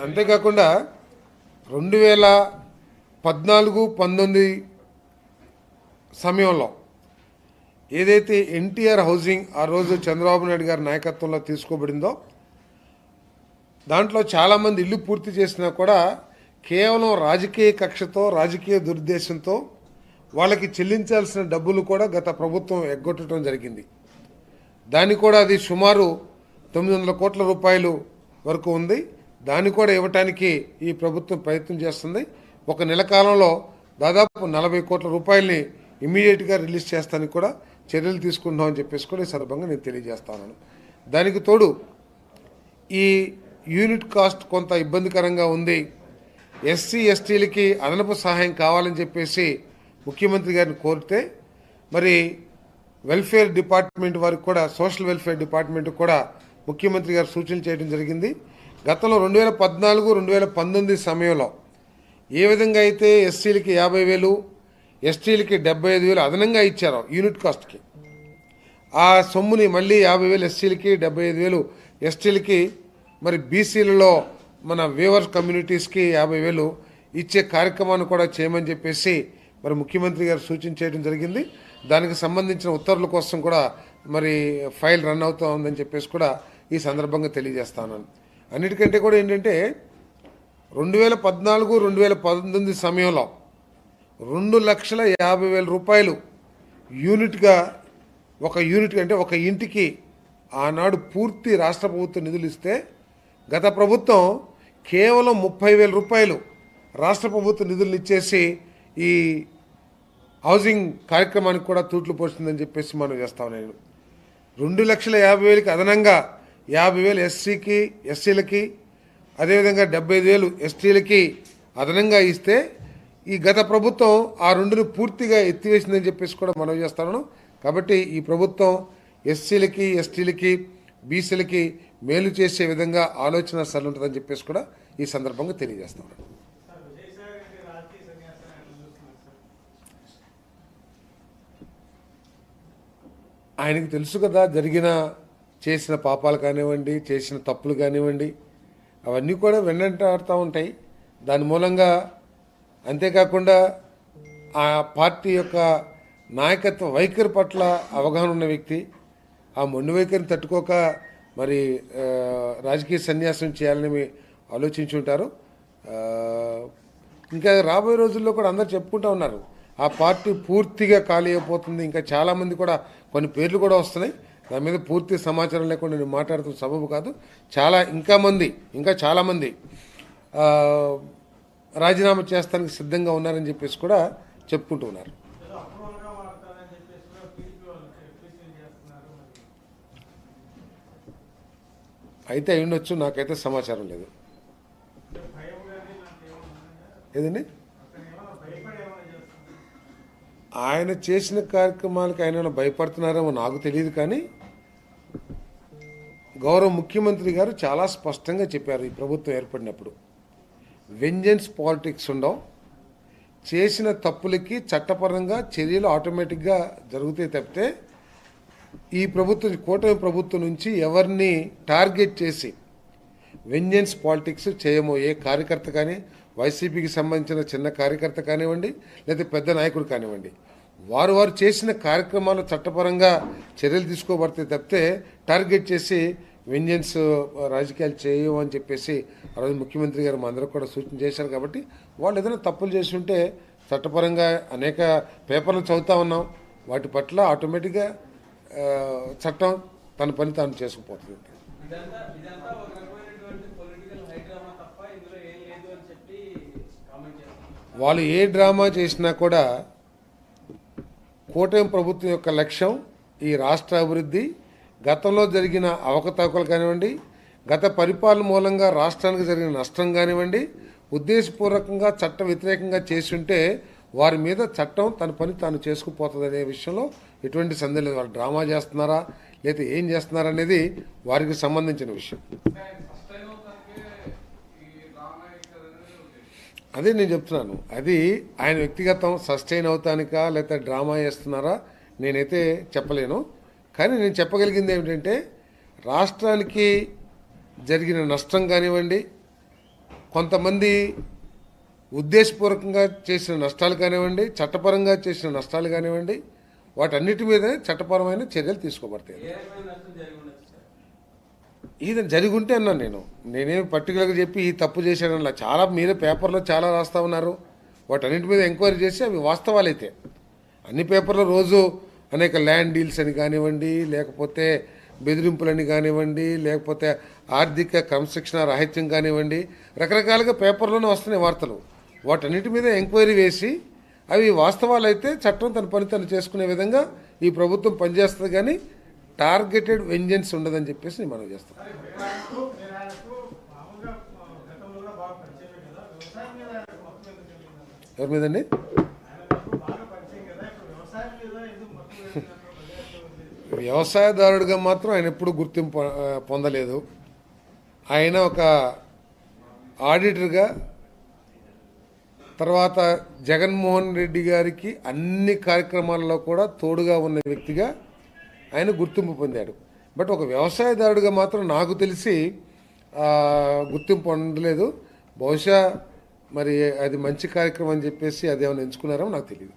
అంతేకాకుండా 2014-19 సమయంలో ఏదైతే ఎన్టీఆర్ హౌసింగ్ ఆ రోజు చంద్రబాబు నాయుడు గారి నాయకత్వంలో తీసుకోబడిందో దాంట్లో చాలామంది ఇల్లు పూర్తి చేసినా కూడా కేవలం రాజకీయ కక్షతో రాజకీయ దురుద్దేశంతో వాళ్ళకి చెల్లించాల్సిన డబ్బులు కూడా గత ప్రభుత్వం ఎగ్గొట్టడం జరిగింది. దాన్ని కూడా అది సుమారు 900 కోట్ల రూపాయలు వరకు ఉంది. దాన్ని కూడా ఇవ్వటానికి ఈ ప్రభుత్వం ప్రయత్నం చేస్తుంది. ఒక నెల కాలంలో దాదాపు 40 కోట్ల రూపాయలని ఇమీడియట్గా రిలీజ్ చేస్తానికి కూడా చర్యలు తీసుకుంటామని చెప్పేసి కూడా ఈ సందర్భంగా నేను తెలియజేస్తాను. దానికి తోడు ఈ యూనిట్ కాస్ట్ కొంత ఇబ్బందికరంగా ఉంది. ఎస్సీ ఎస్టీలకి అదనపు సహాయం కావాలని చెప్పేసి ముఖ్యమంత్రి గారిని కోరితే మరి వెల్ఫేర్ డిపార్ట్మెంట్ వారికి కూడా సోషల్ వెల్ఫేర్ డిపార్ట్మెంట్ కూడా ముఖ్యమంత్రి గారు సూచనలు చేయడం జరిగింది. గతంలో 2014-2019 సమయంలో ఏ విధంగా అయితే ఎస్సీలకి 50,000 ఎస్టీలకి 75,000 అదనంగా ఇచ్చారో యూనిట్ కాస్ట్కి, ఆ సొమ్ముని మళ్ళీ 50,000 ఎస్సీలకి 75,000 ఎస్టీలకి మరి బీసీలలో మన వేవర్స్ కమ్యూనిటీస్కి 50,000 ఇచ్చే కార్యక్రమాన్ని కూడా చేయమని చెప్పేసి మరి ముఖ్యమంత్రి గారు సూచన చేయడం జరిగింది. దానికి సంబంధించిన ఉత్తర్వుల కోసం కూడా మరి ఫైల్ రన్ అవుతూ ఉందని చెప్పేసి కూడా ఈ సందర్భంగా తెలియజేస్తాను. అన్నిటికంటే కూడా ఏంటంటే 2014-2019 సమయంలో 2,50,000 రూపాయలు యూనిట్గా ఒక యూనిట్ అంటే ఒక ఇంటికి ఆనాడు పూర్తి రాష్ట్ర ప్రభుత్వం నిధులు ఇస్తే గత ప్రభుత్వం కేవలం 30,000 రూపాయలు రాష్ట్ర ప్రభుత్వ నిధులను ఇచ్చేసి ఈ హౌసింగ్ కార్యక్రమానికి కూడా తూట్లు పోస్తుందని చెప్పేసి మనం చేస్తాం. నేను 2,50,000కి అదనంగా 50,000 ఎస్సీకి ఎస్సీలకి అదేవిధంగా 75,000 ఎస్టీలకి అదనంగా ఇస్తే ఈ గత ప్రభుత్వం ఆ రెండుని పూర్తిగా ఎత్తివేసిందని చెప్పేసి కూడా మనం చేస్తాను. కాబట్టి ఈ ప్రభుత్వం ఎస్సీలకి ఎస్టీలకి బీసీలకి మేలు చేసే విధంగా ఆలోచన సరళి ఉంటుందని చెప్పేసి కూడా ఈ సందర్భంగా తెలియజేస్తాను. ఆయనకి తెలుసు కదా చేసిన పాపాలు కానివ్వండి, చేసిన తప్పులు కానివ్వండి, అవన్నీ కూడా వెన్నంటాడుతూ ఉంటాయి. దాని మూలంగా అంతేకాకుండా ఆ పార్టీ యొక్క నాయకత్వ వైఖరి పట్ల అవగాహన ఉన్న వ్యక్తి ఆ మొండి వైఖరిని తట్టుకోక మరి రాజకీయ సన్యాసం చేయాలని ఆలోచించి ఉంటారు. ఇంకా రాబోయే రోజుల్లో కూడా అందరూ చెప్పుకుంటూ ఉన్నారు ఆ పార్టీ పూర్తిగా ఖాళీ అయిపోతుంది. ఇంకా చాలామంది కూడా కొన్ని పేర్లు కూడా వస్తున్నాయి. దాని మీద పూర్తి సమాచారం లేకుండా నేను మాట్లాడుతున్న సబబు కాదు. ఇంకా చాలామంది రాజీనామా చేస్తానికి సిద్ధంగా ఉన్నారని చెప్పేసి కూడా చెప్పుకుంటూ ఉన్నారు. అయితే అయ్యుండొచ్చు, నాకైతే సమాచారం లేదు. ఏదండి ఆయన చేసిన కార్యక్రమాలకు ఆయన భయపడుతున్నారేమో నాకు తెలియదు. కానీ గౌరవ ముఖ్యమంత్రి గారు చాలా స్పష్టంగా చెప్పారు ఈ ప్రభుత్వం ఏర్పడినప్పుడు వెంజెన్స్ పాలిటిక్స్ ఉండవు, చేసిన తప్పులకి చట్టపరంగా చర్యలు ఆటోమేటిక్గా జరుగుతాయి తప్పితే ఈ ప్రభుత్వం కూటమి ప్రభుత్వం నుంచి ఎవరిని టార్గెట్ చేసి వెంజెన్స్ పాలిటిక్స్ చేయము. ఏ కార్యకర్త కానీ వైసీపీకి సంబంధించిన చిన్న కార్యకర్త కానివ్వండి లేదా పెద్ద నాయకుడు కానివ్వండి, వారు చేసిన కార్యక్రమాలు చట్టపరంగా చర్యలు తీసుకోబడతాయి తప్పితే టార్గెట్ చేసి వెంజెన్స్ రాజకీయాలు చేయము అని చెప్పేసి ఆ రోజు ముఖ్యమంత్రి గారు మా అందరూ కూడా సూచన చేశారు. కాబట్టి వాళ్ళు ఏదైనా తప్పులు చేసి ఉంటే చట్టపరంగా అనేక పేపర్లు చదువుతూ ఉన్నాం, వాటి పట్ల ఆటోమేటిక్గా చట్టం తన పని తాను చేసుకుపోతుంది. వాళ్ళు ఏ డ్రామా చేసినా కూడా కూటమి ప్రభుత్వం యొక్క లక్ష్యం ఈ రాష్ట్ర అభివృద్ధి, గతంలో జరిగిన అవకతవకలు కానివ్వండి, గత పరిపాలన మూలంగా రాష్ట్రానికి జరిగిన నష్టం కానివ్వండి, ఉద్దేశపూర్వకంగా చట్ట వ్యతిరేకంగా చేసి ఉంటే వారి మీద చట్టం తన పని తాను చేసుకుపోతుంది అనే విషయంలో ఎటువంటి సందేహం లేదు. వాళ్ళు డ్రామా చేస్తున్నారా లేదా ఏం చేస్తున్నారా అనేది వారికి సంబంధించిన విషయం. అదే నేను చెప్తున్నాను, అది ఆయన వ్యక్తిగతం సస్టైన్ అవుతానికా లేకపోతే డ్రామా చేస్తున్నారా నేనైతే చెప్పలేను. కానీ నేను చెప్పగలిగింది ఏమిటంటే రాష్ట్రానికి జరిగిన నష్టం కానివ్వండి, కొంతమంది ఉద్దేశపూర్వకంగా చేసిన నష్టాలు కానివ్వండి, చట్టపరంగా చేసిన నష్టాలు కానివ్వండి, వాటన్నిటి మీద చట్టపరమైన చర్యలు తీసుకోబడతాయి. ఇది జరిగి ఉంటే అన్నాను నేనేమి పర్టికులర్గా చెప్పి ఈ తప్పు చేశానన్నా. చాలా మీరే పేపర్లో చాలా రాస్తూ ఉన్నారు. వాటన్నిటి మీద ఎంక్వైరీ చేసి అవి వాస్తవాలైతే అన్ని పేపర్లో రోజు అనేక ల్యాండ్ డీల్స్ అని కానివ్వండి, లేకపోతే బెదిరింపులని కానివ్వండి, లేకపోతే ఆర్థిక క్రమశిక్షణ రాహిత్యం కానివ్వండి, రకరకాలుగా పేపర్లోనే వస్తున్నాయి వార్తలు. వాటన్నిటి మీద ఎంక్వైరీ వేసి అవి వాస్తవాలు అయితే చట్టం తన పని తను చేసుకునే విధంగా ఈ ప్రభుత్వం పనిచేస్తుంది. కానీ టార్గెటెడ్ వెంజెన్స్ ఉండదని చెప్పేసి నేను మనం చేస్తాం. ఎవరి మీదండి? వ్యవసాయదారుడిగా మాత్రం ఆయన ఎప్పుడు గుర్తింపు పొందలేదు. ఆయన ఒక ఆడిటర్గా, తర్వాత జగన్మోహన్ రెడ్డి గారికి అన్ని కార్యక్రమాల్లో కూడా తోడుగా ఉన్న వ్యక్తిగా ఆయన గుర్తింపు పొందాడు. బట్ ఒక వ్యవసాయదారుడిగా మాత్రం నాకు తెలిసి గుర్తింపు పొందలేదు. బహుశా మరి అది మంచి కార్యక్రమం అని చెప్పేసి అదేమైనా ఎంచుకున్నారో నాకు తెలియదు.